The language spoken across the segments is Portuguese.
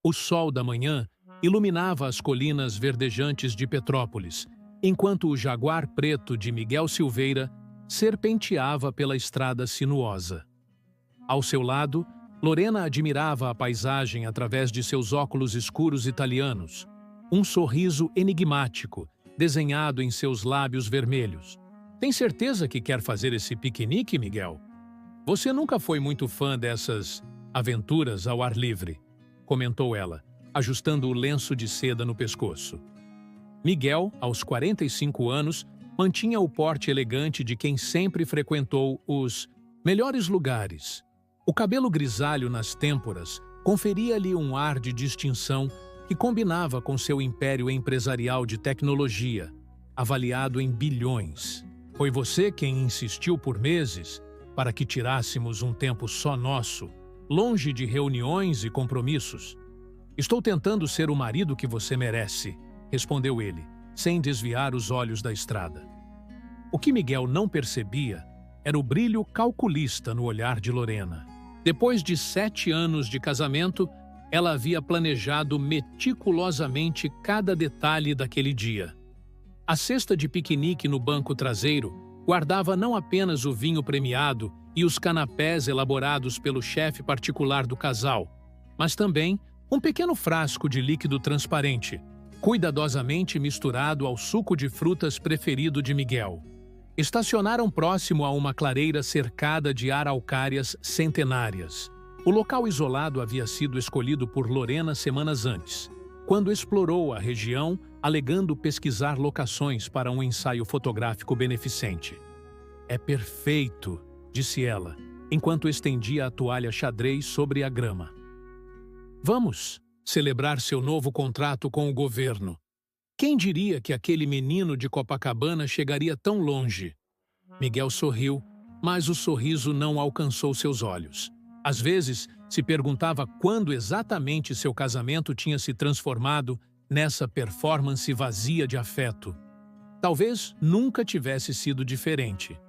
O sol da manhã iluminava as colinas verdejantes de Petrópolis, enquanto o jaguar preto de Miguel Silveira serpenteava pela estrada sinuosa. Ao seu lado, Lorena admirava a paisagem através de seus óculos escuros italianos, um sorriso enigmático desenhado em seus lábios vermelhos. Tem certeza que quer fazer esse piquenique, Miguel? Você nunca foi muito fã dessas aventuras ao ar livre, comentou ela, ajustando o lenço de seda no pescoço. Miguel, aos 45 anos, mantinha o porte elegante de quem sempre frequentou os melhores lugares. O cabelo grisalho nas têmporas conferia-lhe um ar de distinção que combinava com seu império empresarial de tecnologia, avaliado em bilhões. Foi você quem insistiu por meses para que tirássemos um tempo só nosso, longe de reuniões e compromissos. Estou tentando ser o marido que você merece, respondeu ele, sem desviar os olhos da estrada. O que Miguel não percebia era o brilho calculista no olhar de Lorena. Depois de 7 anos de casamento, ela havia planejado meticulosamente cada detalhe daquele dia. A cesta de piquenique no banco traseiro guardava não apenas o vinho premiado e os canapés elaborados pelo chefe particular do casal, mas também um pequeno frasco de líquido transparente, cuidadosamente misturado ao suco de frutas preferido de Miguel. Estacionaram próximo a uma clareira cercada de araucárias centenárias. O local isolado havia sido escolhido por Lorena semanas antes, quando explorou a região, alegando pesquisar locações para um ensaio fotográfico beneficente. É perfeito, disse ela, enquanto estendia a toalha xadrez sobre a grama. Vamos celebrar seu novo contrato com o governo. Quem diria que aquele menino de Copacabana chegaria tão longe? Miguel sorriu, mas o sorriso não alcançou seus olhos. Às vezes, se perguntava quando exatamente seu casamento tinha se transformado nessa performance vazia de afeto. Talvez nunca tivesse sido diferente.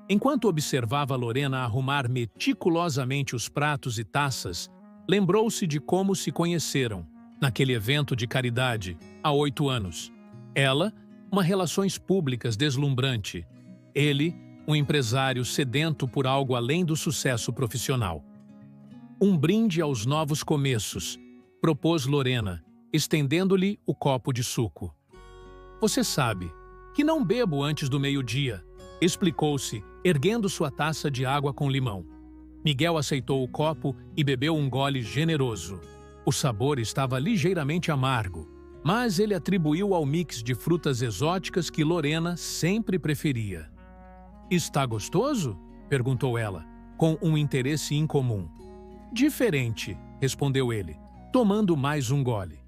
Enquanto observava Lorena arrumar meticulosamente os pratos e taças, lembrou-se de como se conheceram, naquele evento de caridade, há 8 anos. Ela, uma relações públicas deslumbrante. Ele, um empresário sedento por algo além do sucesso profissional. Um brinde aos novos começos, propôs Lorena, estendendo-lhe o copo de suco. Você sabe que não bebo antes do meio-dia, explicou-se, erguendo sua taça de água com limão. Miguel aceitou o copo e bebeu um gole generoso. O sabor estava ligeiramente amargo, mas ele atribuiu ao mix de frutas exóticas que Lorena sempre preferia. Está gostoso? Perguntou ela, com um interesse incomum. Diferente, respondeu ele, tomando mais um gole.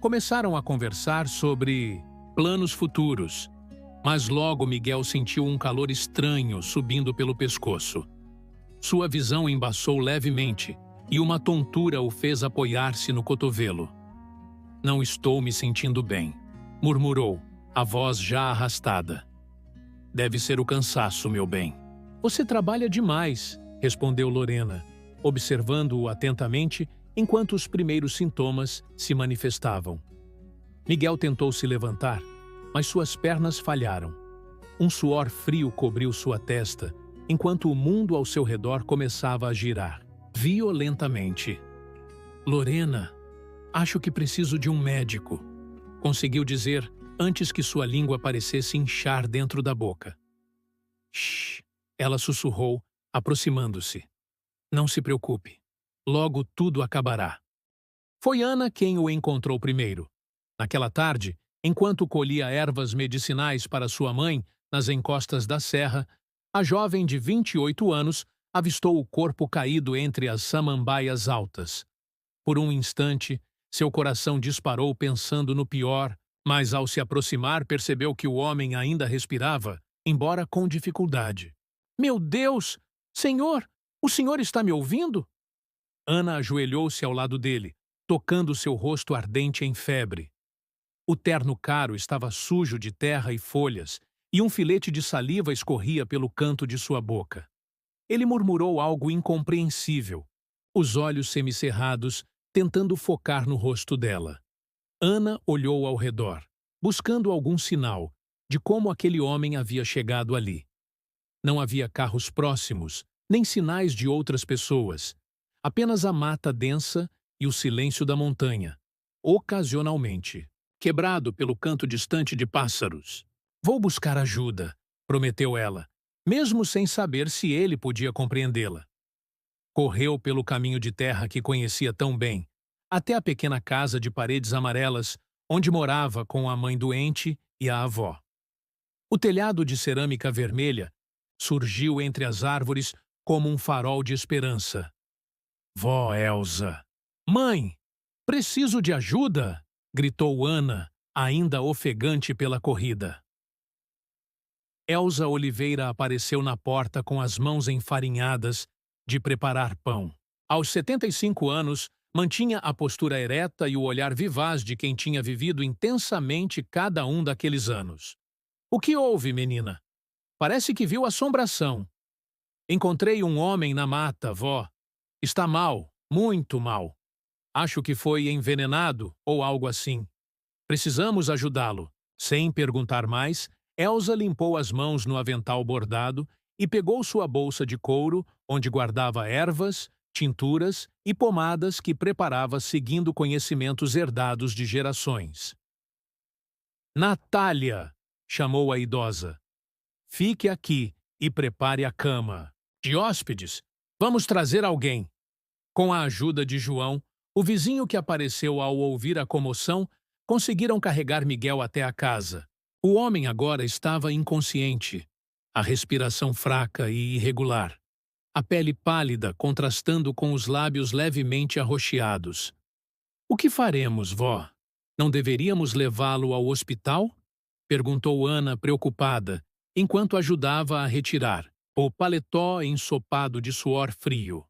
Começaram a conversar sobre planos futuros, mas logo Miguel sentiu um calor estranho subindo pelo pescoço. Sua visão embaçou levemente e uma tontura o fez apoiar-se no cotovelo. Não estou me sentindo bem, murmurou, a voz já arrastada. Deve ser o cansaço, meu bem. Você trabalha demais, respondeu Lorena, observando-o atentamente enquanto os primeiros sintomas se manifestavam. Miguel tentou se levantar, mas suas pernas falharam. Um suor frio cobriu sua testa, enquanto o mundo ao seu redor começava a girar, violentamente. Lorena, acho que preciso de um médico, conseguiu dizer antes que sua língua parecesse inchar dentro da boca. Shh, ela sussurrou, aproximando-se. Não se preocupe, logo tudo acabará. Foi Ana quem o encontrou primeiro. Naquela tarde, enquanto colhia ervas medicinais para sua mãe nas encostas da serra, a jovem de 28 anos avistou o corpo caído entre as samambaias altas. Por um instante, seu coração disparou pensando no pior, mas ao se aproximar percebeu que o homem ainda respirava, embora com dificuldade. Meu Deus! Senhor! O senhor está me ouvindo? Ana ajoelhou-se ao lado dele, tocando seu rosto ardente em febre. O terno caro estava sujo de terra e folhas, e um filete de saliva escorria pelo canto de sua boca. Ele murmurou algo incompreensível. Os olhos semicerrados tentando focar no rosto dela. Ana olhou ao redor, buscando algum sinal de como aquele homem havia chegado ali. Não havia carros próximos, nem sinais de outras pessoas. Apenas a mata densa e o silêncio da montanha, ocasionalmente, quebrado pelo canto distante de pássaros. Vou buscar ajuda, prometeu ela, mesmo sem saber se ele podia compreendê-la. Correu pelo caminho de terra que conhecia tão bem, até a pequena casa de paredes amarelas, onde morava com a mãe doente e a avó. O telhado de cerâmica vermelha surgiu entre as árvores como um farol de esperança. Vó Elsa! Mãe! Preciso de ajuda! Gritou Ana, ainda ofegante pela corrida. Elsa Oliveira apareceu na porta com as mãos enfarinhadas de preparar pão. Aos 75 anos, mantinha a postura ereta e o olhar vivaz de quem tinha vivido intensamente cada um daqueles anos. O que houve, menina? Parece que viu assombração. Encontrei um homem na mata, vó. Está mal, muito mal. Acho que foi envenenado ou algo assim. Precisamos ajudá-lo. Sem perguntar mais, Elsa limpou as mãos no avental bordado e pegou sua bolsa de couro, onde guardava ervas, tinturas e pomadas que preparava seguindo conhecimentos herdados de gerações. Natália! Chamou a idosa. Fique aqui e prepare a cama. De hóspedes, vamos trazer alguém. Com a ajuda de João, o vizinho que apareceu ao ouvir a comoção, conseguiram carregar Miguel até a casa. O homem agora estava inconsciente, a respiração fraca e irregular, a pele pálida contrastando com os lábios levemente arroxeados. O que faremos, vó? Não deveríamos levá-lo ao hospital? Perguntou Ana, preocupada, enquanto ajudava a retirar o paletó ensopado de suor frio.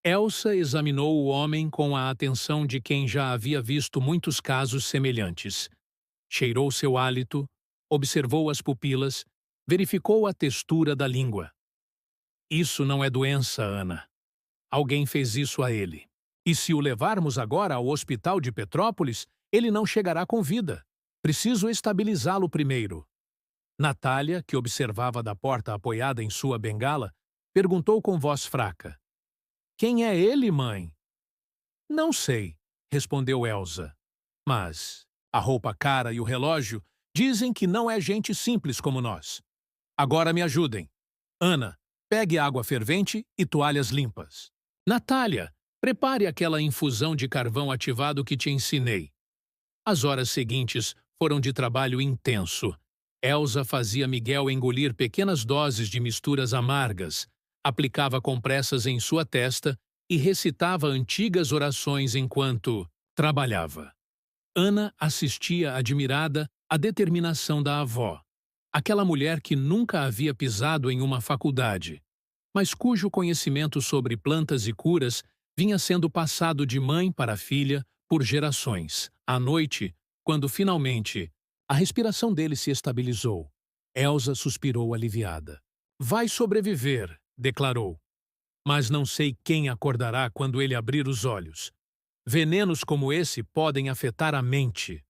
Elsa examinou o homem com a atenção de quem já havia visto muitos casos semelhantes. Cheirou seu hálito, observou as pupilas, verificou a textura da língua. Isso não é doença, Ana. Alguém fez isso a ele. E se o levarmos agora ao hospital de Petrópolis, ele não chegará com vida. Preciso estabilizá-lo primeiro. Natália, que observava da porta apoiada em sua bengala, perguntou com voz fraca. Quem é ele, mãe? Não sei, respondeu Elsa. Mas a roupa cara e o relógio dizem que não é gente simples como nós. Agora me ajudem. Ana, pegue água fervente e toalhas limpas. Natália, prepare aquela infusão de carvão ativado que te ensinei. As horas seguintes foram de trabalho intenso. Elsa fazia Miguel engolir pequenas doses de misturas amargas, aplicava compressas em sua testa e recitava antigas orações enquanto trabalhava. Ana assistia admirada à determinação da avó, aquela mulher que nunca havia pisado em uma faculdade, mas cujo conhecimento sobre plantas e curas vinha sendo passado de mãe para filha por gerações. À noite, quando finalmente a respiração dele se estabilizou, Elsa suspirou aliviada. Vai sobreviver, declarou. Mas não sei quem acordará quando ele abrir os olhos. Venenos como esse podem afetar a mente.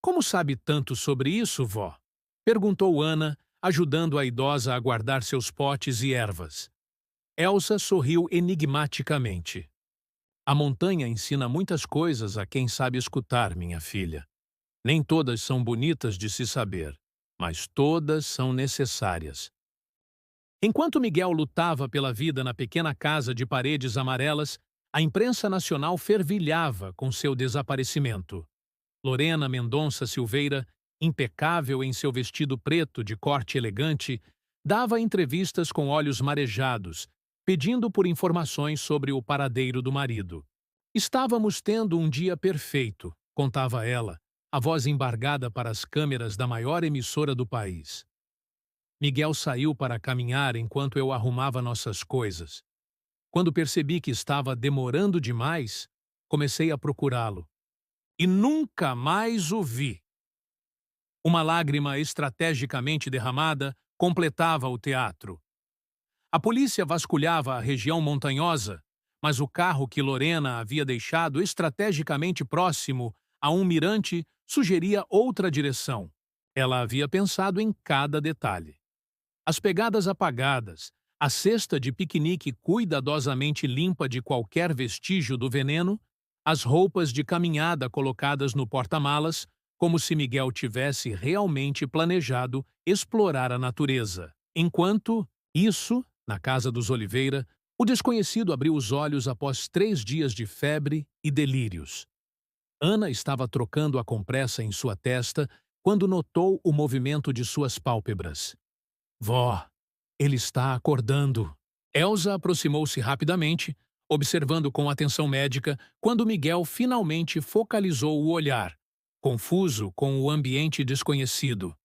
Como sabe tanto sobre isso, vó? Perguntou Ana, ajudando a idosa a guardar seus potes e ervas. Elsa sorriu enigmaticamente. A montanha ensina muitas coisas a quem sabe escutar, minha filha. Nem todas são bonitas de se saber, mas todas são necessárias. Enquanto Miguel lutava pela vida na pequena casa de paredes amarelas, a imprensa nacional fervilhava com seu desaparecimento. Lorena Mendonça Silveira, impecável em seu vestido preto de corte elegante, dava entrevistas com olhos marejados, pedindo por informações sobre o paradeiro do marido. Estávamos tendo um dia perfeito, contava ela, a voz embargada para as câmeras da maior emissora do país. Miguel saiu para caminhar enquanto eu arrumava nossas coisas. Quando percebi que estava demorando demais, comecei a procurá-lo. E nunca mais o vi. Uma lágrima estrategicamente derramada completava o teatro. A polícia vasculhava a região montanhosa, mas o carro que Lorena havia deixado estrategicamente próximo a um mirante sugeria outra direção. Ela havia pensado em cada detalhe. As pegadas apagadas, a cesta de piquenique cuidadosamente limpa de qualquer vestígio do veneno, as roupas de caminhada colocadas no porta-malas, como se Miguel tivesse realmente planejado explorar a natureza. Enquanto isso, na casa dos Oliveira, o desconhecido abriu os olhos após 3 dias de febre e delírios. Ana estava trocando a compressa em sua testa quando notou o movimento de suas pálpebras. Vó, ele está acordando. Elsa aproximou-se rapidamente, observando com atenção médica, quando Miguel finalmente focalizou o olhar, confuso com o ambiente desconhecido.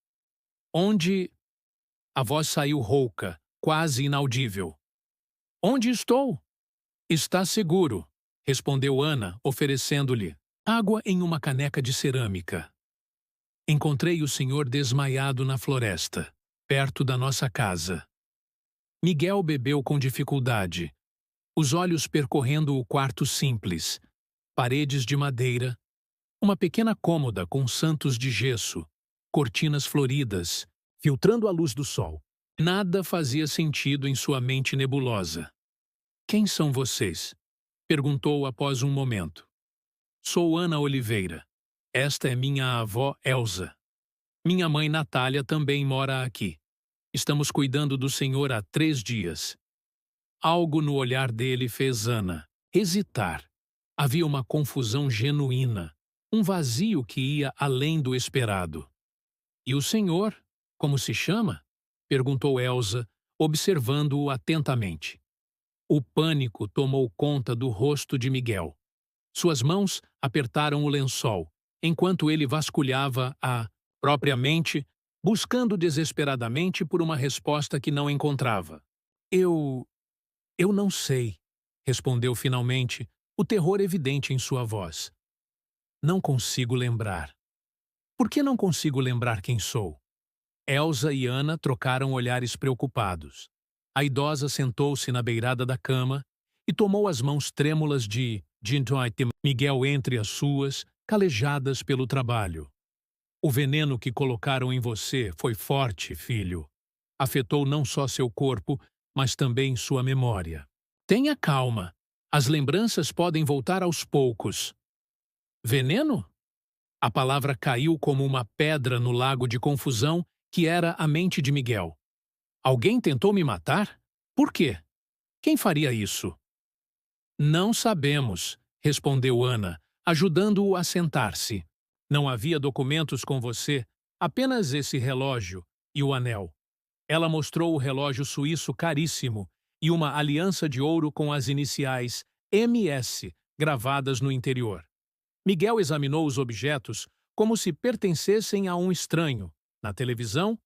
Onde... A voz saiu rouca, quase inaudível. Onde estou? Está seguro, respondeu Ana, oferecendo-lhe água em uma caneca de cerâmica. Encontrei o senhor desmaiado na floresta, perto da nossa casa. Miguel bebeu com dificuldade, os olhos percorrendo o quarto simples, paredes de madeira, uma pequena cômoda com santos de gesso, cortinas floridas, filtrando a luz do sol. Nada fazia sentido em sua mente nebulosa. Quem são vocês? Perguntou após um momento. Sou Ana Oliveira. Esta é minha avó Elsa. Minha mãe Natália também mora aqui. Estamos cuidando do senhor há 3 dias. Algo no olhar dele fez Ana hesitar. Havia uma confusão genuína, um vazio que ia além do esperado. E o senhor, como se chama? Perguntou Elsa, observando-o atentamente. O pânico tomou conta do rosto de Miguel. Suas mãos apertaram o lençol, enquanto ele vasculhava a própria mente, buscando desesperadamente por uma resposta que não encontrava. Eu não sei, respondeu finalmente, o terror evidente em sua voz. Não consigo lembrar. Por que não consigo lembrar quem sou? Elsa e Ana trocaram olhares preocupados. A idosa sentou-se na beirada da cama e tomou as mãos trêmulas de Miguel entre as suas, calejadas pelo trabalho. O veneno que colocaram em você foi forte, filho. Afetou não só seu corpo, mas também sua memória. Tenha calma. As lembranças podem voltar aos poucos. Veneno? A palavra caiu como uma pedra no lago de confusão que era a mente de Miguel. Alguém tentou me matar? Por quê? Quem faria isso? Não sabemos, respondeu Ana, ajudando-o a sentar-se. Não havia documentos com você, apenas esse relógio e o anel. Ela mostrou o relógio suíço caríssimo e uma aliança de ouro com as iniciais MS gravadas no interior. Miguel examinou os objetos como se pertencessem a um estranho. Na televisão,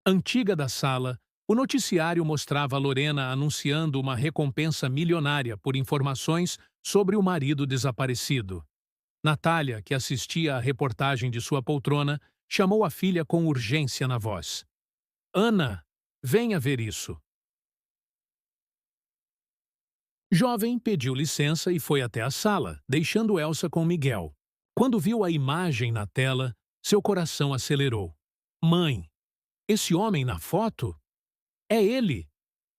antiga da sala, o noticiário mostrava Lorena anunciando uma recompensa milionária por informações sobre o marido desaparecido. Natália, que assistia à reportagem de sua poltrona, chamou a filha com urgência na voz. Ana, venha ver isso. Jovem pediu licença e foi até a sala, deixando Elsa com Miguel. Quando viu a imagem na tela, seu coração acelerou. Mãe, esse homem na foto? É ele!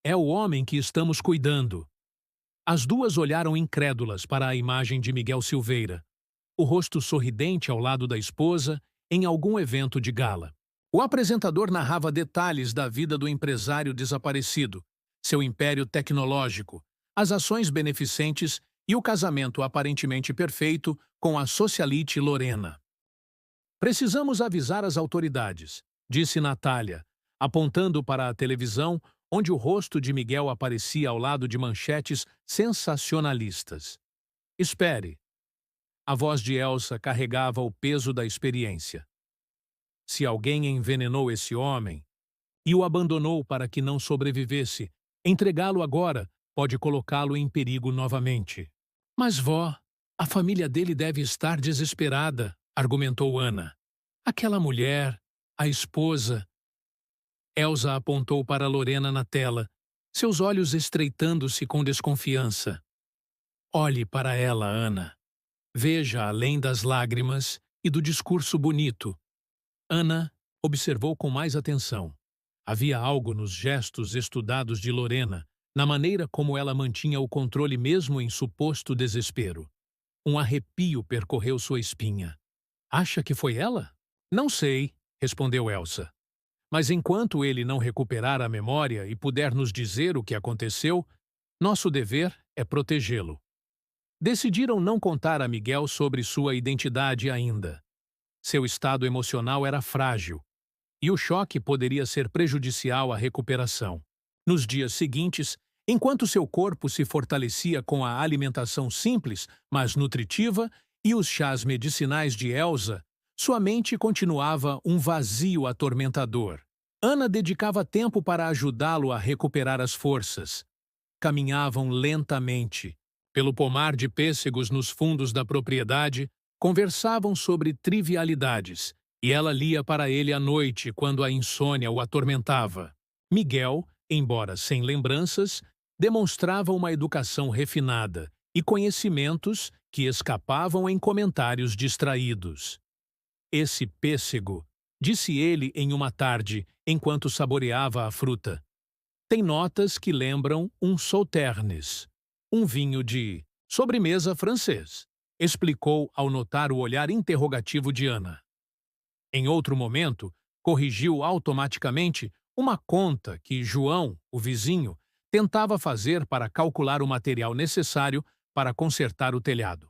É o homem que estamos cuidando. As duas olharam incrédulas para a imagem de Miguel Silveira, o rosto sorridente ao lado da esposa, em algum evento de gala. O apresentador narrava detalhes da vida do empresário desaparecido, seu império tecnológico, as ações beneficentes e o casamento aparentemente perfeito com a socialite Lorena. Precisamos avisar as autoridades, disse Natália, apontando para a televisão, onde o rosto de Miguel aparecia ao lado de manchetes sensacionalistas. Espere. A voz de Elsa carregava o peso da experiência. Se alguém envenenou esse homem e o abandonou para que não sobrevivesse, entregá-lo agora pode colocá-lo em perigo novamente. Mas, vó, a família dele deve estar desesperada, argumentou Ana. Aquela mulher, a esposa... Elsa apontou para Lorena na tela, seus olhos estreitando-se com desconfiança. Olhe para ela, Ana. Veja além das lágrimas e do discurso bonito. Ana observou com mais atenção. Havia algo nos gestos estudados de Lorena, na maneira como ela mantinha o controle mesmo em suposto desespero. Um arrepio percorreu sua espinha. Acha que foi ela? Não sei, respondeu Elsa. Mas enquanto ele não recuperar a memória e puder nos dizer o que aconteceu, nosso dever é protegê-lo. Decidiram não contar a Miguel sobre sua identidade ainda. Seu estado emocional era frágil, e o choque poderia ser prejudicial à recuperação. Nos dias seguintes, enquanto seu corpo se fortalecia com a alimentação simples, mas nutritiva, e os chás medicinais de Elsa, sua mente continuava um vazio atormentador. Ana dedicava tempo para ajudá-lo a recuperar as forças. Caminhavam lentamente. Pelo pomar de pêssegos nos fundos da propriedade, conversavam sobre trivialidades, e ela lia para ele à noite quando a insônia o atormentava. Miguel, embora sem lembranças, demonstrava uma educação refinada e conhecimentos que escapavam em comentários distraídos. Esse pêssego, disse ele em uma tarde, enquanto saboreava a fruta, tem notas que lembram um sauternes, um vinho de sobremesa francês, explicou ao notar o olhar interrogativo de Ana. Em outro momento, corrigiu automaticamente uma conta que João, o vizinho, tentava fazer para calcular o material necessário para consertar o telhado.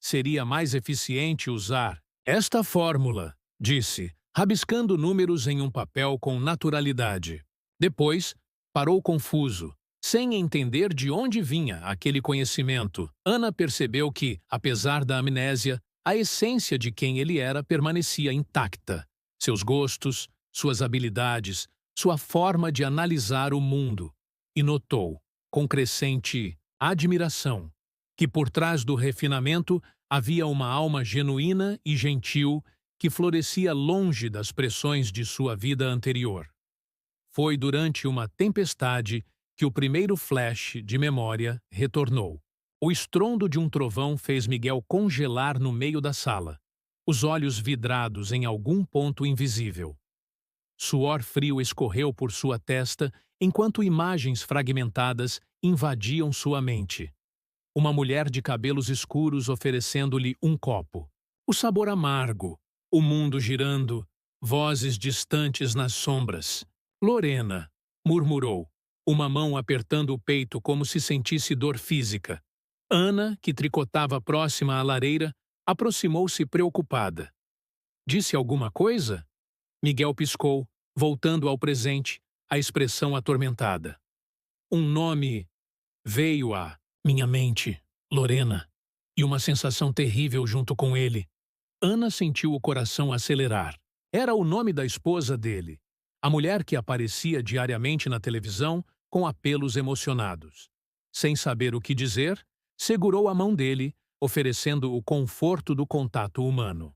Seria mais eficiente usar esta fórmula, disse, rabiscando números em um papel com naturalidade. Depois, parou confuso, sem entender de onde vinha aquele conhecimento. Ana percebeu que, apesar da amnésia, a essência de quem ele era permanecia intacta. Seus gostos, suas habilidades, sua forma de analisar o mundo. E notou, com crescente admiração, que por trás do refinamento havia uma alma genuína e gentil que florescia longe das pressões de sua vida anterior. Foi durante uma tempestade que o primeiro flash de memória retornou. O estrondo de um trovão fez Miguel congelar no meio da sala, os olhos vidrados em algum ponto invisível. Suor frio escorreu por sua testa enquanto imagens fragmentadas invadiam sua mente. Uma mulher de cabelos escuros oferecendo-lhe um copo. O sabor amargo, o mundo girando, vozes distantes nas sombras. Lorena, murmurou, uma mão apertando o peito como se sentisse dor física. Ana, que tricotava próxima à lareira, aproximou-se preocupada. Disse alguma coisa? Miguel piscou, voltando ao presente, a expressão atormentada. Um nome veio à minha mente, Lorena, e uma sensação terrível junto com ele. Ana sentiu o coração acelerar. Era o nome da esposa dele, a mulher que aparecia diariamente na televisão com apelos emocionados. Sem saber o que dizer, segurou a mão dele, oferecendo o conforto do contato humano.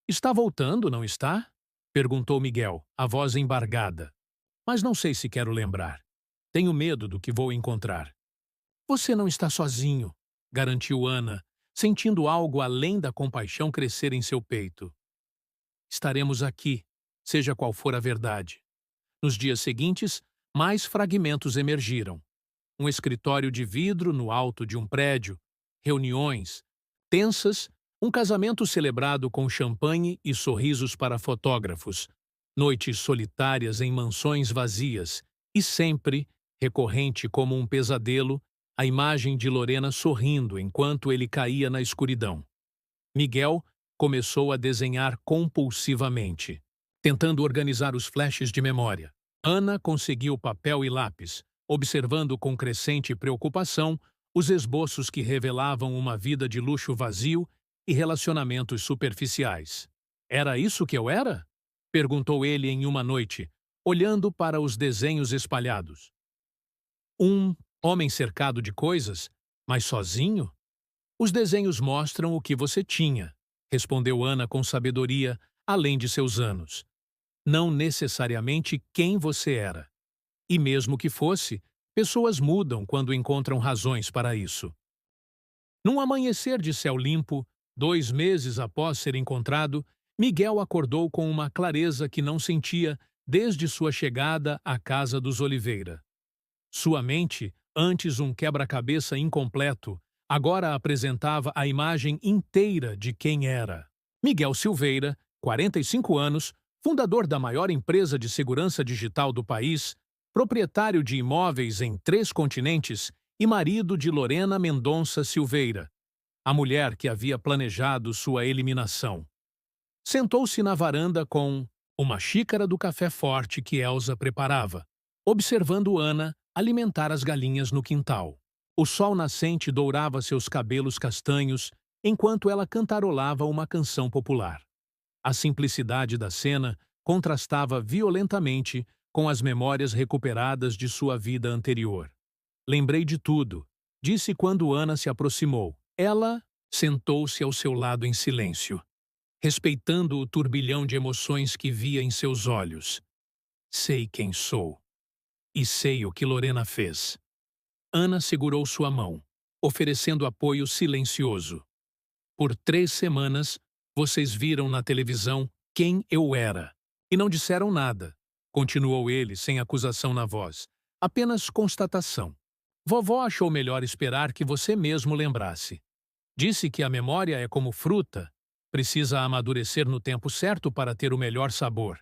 Está voltando, não está? Perguntou Miguel, a voz embargada. Mas não sei se quero lembrar. Tenho medo do que vou encontrar. Você não está sozinho, garantiu Ana, sentindo algo além da compaixão crescer em seu peito. Estaremos aqui, seja qual for a verdade. Nos dias seguintes, mais fragmentos emergiram. Um escritório de vidro no alto de um prédio, reuniões tensas, um casamento celebrado com champanhe e sorrisos para fotógrafos, noites solitárias em mansões vazias e sempre, recorrente como um pesadelo, a imagem de Lorena sorrindo enquanto ele caía na escuridão. Miguel começou a desenhar compulsivamente, tentando organizar os flashes de memória. Ana conseguiu papel e lápis, observando com crescente preocupação os esboços que revelavam uma vida de luxo vazio e relacionamentos superficiais. Era isso que eu era? Perguntou ele em uma noite, olhando para os desenhos espalhados. Um homem cercado de coisas, mas sozinho? Os desenhos mostram o que você tinha, respondeu Ana com sabedoria, além de seus anos. Não necessariamente quem você era. E mesmo que fosse, pessoas mudam quando encontram razões para isso. Num amanhecer de céu limpo, 2 meses após ser encontrado, Miguel acordou com uma clareza que não sentia desde sua chegada à casa dos Oliveira. Sua mente, antes um quebra-cabeça incompleto, agora apresentava a imagem inteira de quem era. Miguel Silveira, 45 anos, fundador da maior empresa de segurança digital do país, proprietário de imóveis em 3 continentes e marido de Lorena Mendonça Silveira, a mulher que havia planejado sua eliminação. Sentou-se na varanda com uma xícara do café forte que Elsa preparava, observando Ana alimentar as galinhas no quintal. O sol nascente dourava seus cabelos castanhos enquanto ela cantarolava uma canção popular. A simplicidade da cena contrastava violentamente com as memórias recuperadas de sua vida anterior. Lembrei de tudo, disse quando Ana se aproximou. Ela sentou-se ao seu lado em silêncio, respeitando o turbilhão de emoções que via em seus olhos. Sei quem sou. E sei o que Lorena fez. Ana segurou sua mão, oferecendo apoio silencioso. Por 3 semanas, vocês viram na televisão quem eu era. E não disseram nada, continuou ele sem acusação na voz. Apenas constatação. Vovó achou melhor esperar que você mesmo lembrasse. Disse que a memória é como fruta, precisa amadurecer no tempo certo para ter o melhor sabor.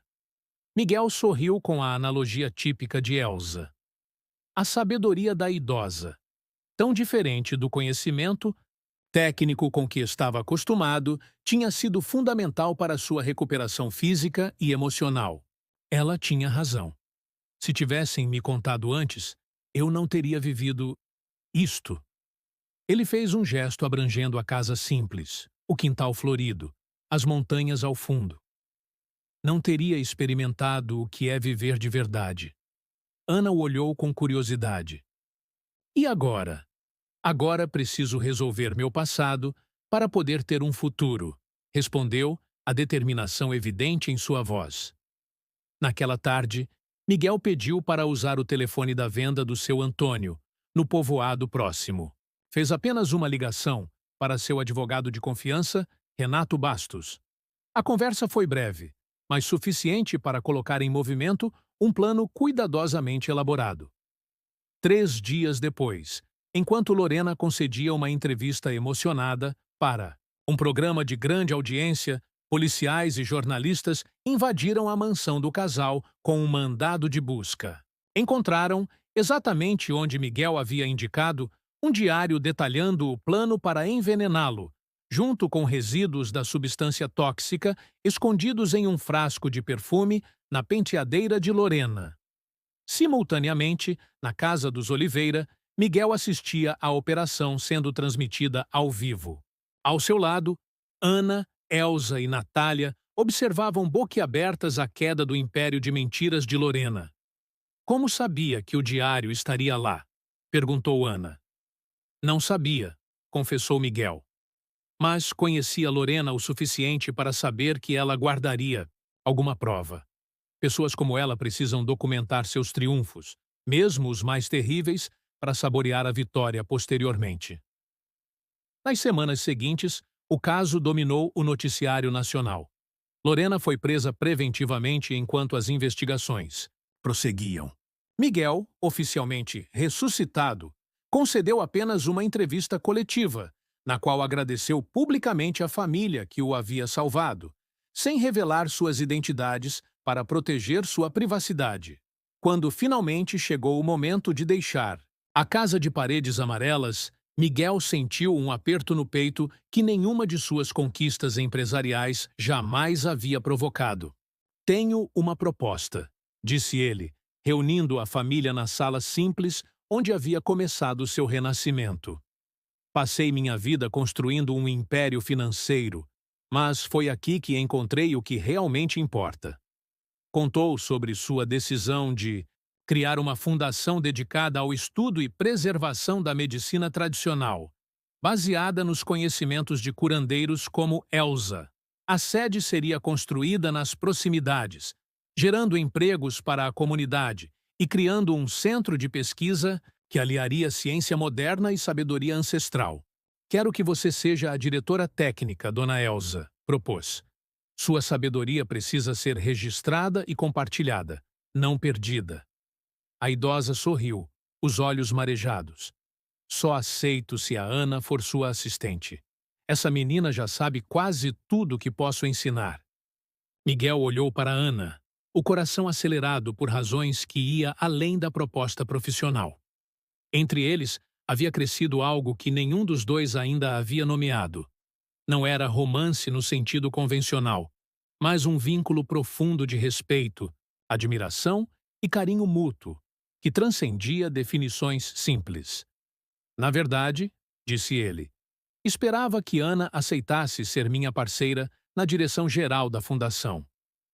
Miguel sorriu com a analogia típica de Elsa. A sabedoria da idosa, tão diferente do conhecimento técnico com que estava acostumado, tinha sido fundamental para sua recuperação física e emocional. Ela tinha razão. Se tivessem me contado antes, eu não teria vivido isto. Ele fez um gesto abrangendo a casa simples, o quintal florido, as montanhas ao fundo. Não teria experimentado o que é viver de verdade. Ana o olhou com curiosidade. E agora? Agora preciso resolver meu passado para poder ter um futuro, respondeu, a determinação evidente em sua voz. Naquela tarde, Miguel pediu para usar o telefone da venda do seu Antônio, no povoado próximo. Fez apenas uma ligação para seu advogado de confiança, Renato Bastos. A conversa foi breve, mas suficiente para colocar em movimento um plano cuidadosamente elaborado. 3 dias depois, enquanto Lorena concedia uma entrevista emocionada para um programa de grande audiência, policiais e jornalistas invadiram a mansão do casal com um mandado de busca. Encontraram, exatamente onde Miguel havia indicado, um diário detalhando o plano para envenená-lo, junto com resíduos da substância tóxica escondidos em um frasco de perfume na penteadeira de Lorena. Simultaneamente, na casa dos Oliveira, Miguel assistia à operação sendo transmitida ao vivo. Ao seu lado, Ana, Elsa e Natália observavam boquiabertas a queda do império de mentiras de Lorena. Como sabia que o diário estaria lá? Perguntou Ana. Não sabia, confessou Miguel. Mas conhecia Lorena o suficiente para saber que ela guardaria alguma prova. Pessoas como ela precisam documentar seus triunfos, mesmo os mais terríveis, para saborear a vitória posteriormente. Nas semanas seguintes, o caso dominou o noticiário nacional. Lorena foi presa preventivamente enquanto as investigações prosseguiam. Miguel, oficialmente ressuscitado, concedeu apenas uma entrevista coletiva, na qual agradeceu publicamente a família que o havia salvado, sem revelar suas identidades para proteger sua privacidade. Quando finalmente chegou o momento de deixar a casa de paredes amarelas, Miguel sentiu um aperto no peito que nenhuma de suas conquistas empresariais jamais havia provocado. Tenho uma proposta, disse ele, reunindo a família na sala simples onde havia começado seu renascimento. Passei minha vida construindo um império financeiro, mas foi aqui que encontrei o que realmente importa. Contou sobre sua decisão de criar uma fundação dedicada ao estudo e preservação da medicina tradicional, baseada nos conhecimentos de curandeiros como Elsa. A sede seria construída nas proximidades, gerando empregos para a comunidade e criando um centro de pesquisa que aliaria ciência moderna e sabedoria ancestral. Quero que você seja a diretora técnica, Dona Elsa, propôs. Sua sabedoria precisa ser registrada e compartilhada, não perdida. A idosa sorriu, os olhos marejados. Só aceito se a Ana for sua assistente. Essa menina já sabe quase tudo que posso ensinar. Miguel olhou para Ana, o coração acelerado por razões que ia além da proposta profissional. Entre eles, havia crescido algo que nenhum dos dois ainda havia nomeado. Não era romance no sentido convencional, mas um vínculo profundo de respeito, admiração e carinho mútuo, que transcendia definições simples. Na verdade, disse ele, esperava que Ana aceitasse ser minha parceira na direção geral da fundação.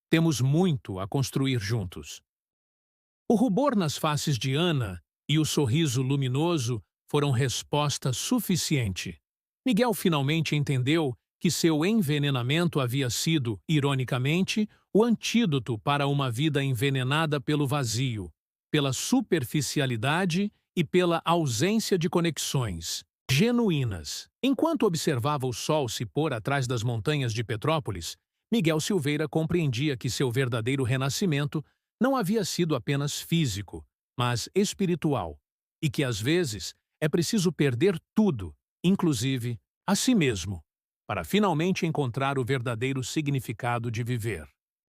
Temos muito a construir juntos. O rubor nas faces de Ana e o sorriso luminoso foram resposta suficiente. Miguel finalmente entendeu que seu envenenamento havia sido, ironicamente, o antídoto para uma vida envenenada pelo vazio, pela superficialidade e pela ausência de conexões genuínas. Enquanto observava o sol se pôr atrás das montanhas de Petrópolis, Miguel Silveira compreendia que seu verdadeiro renascimento não havia sido apenas físico, mas espiritual, e que às vezes é preciso perder tudo, inclusive a si mesmo, para finalmente encontrar o verdadeiro significado de viver.